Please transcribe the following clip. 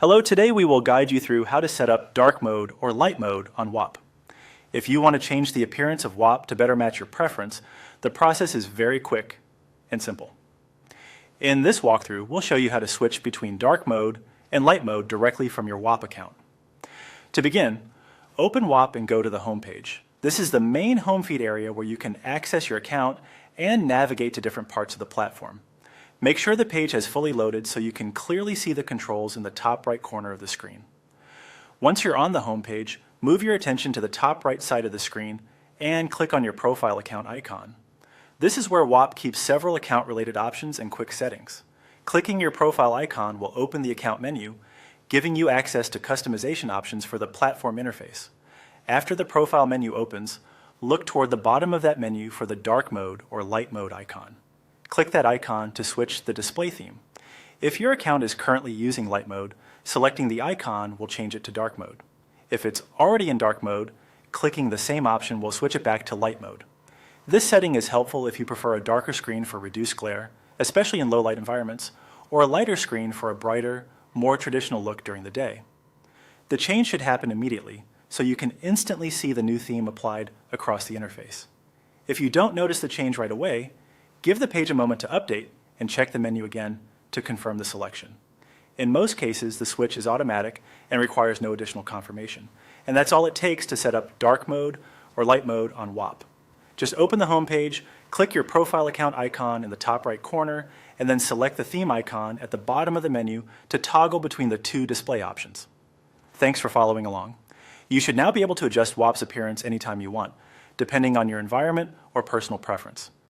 Hello, today we will guide you through how to set up dark mode or light mode on Whop. If you want to change the appearance of Whop to better match your preference, the process is very quick and simple. In this walkthrough, we'll show you how to switch between dark mode and light mode directly from your Whop account. To begin, open Whop and go to the home page. This is the main home feed area where you can access your account and navigate to different parts of the platform. Make sure the page has fully loaded so you can clearly see the controls in the top right corner of the screen. Once you're on the home page, move your attention to the top right side of the screen and click on your profile account icon. This is where Whop keeps several account-related options and quick settings. Clicking your profile icon will open the account menu, giving you access to customization options for the platform interface. After the profile menu opens, look toward the bottom of that menu for the dark mode or light mode icon. Click that icon to switch the display theme. If your account is currently using light mode, selecting the icon will change it to dark mode. If it's already in dark mode, clicking the same option will switch it back to light mode. This setting is helpful if you prefer a darker screen for reduced glare, especially in low light environments, or a lighter screen for a brighter, more traditional look during the day. The change should happen immediately, so you can instantly see the new theme applied across the interface. If you don't notice the change right away, give the page a moment to update and check the menu again to confirm the selection. In most cases, the switch is automatic and requires no additional confirmation. And that's all it takes to set up dark mode or light mode on Whop. Just open the home page, click your profile account icon in the top right corner, and then select the theme icon at the bottom of the menu to toggle between the two display options. Thanks for following along. You should now be able to adjust Whop's appearance anytime you want, depending on your environment or personal preference.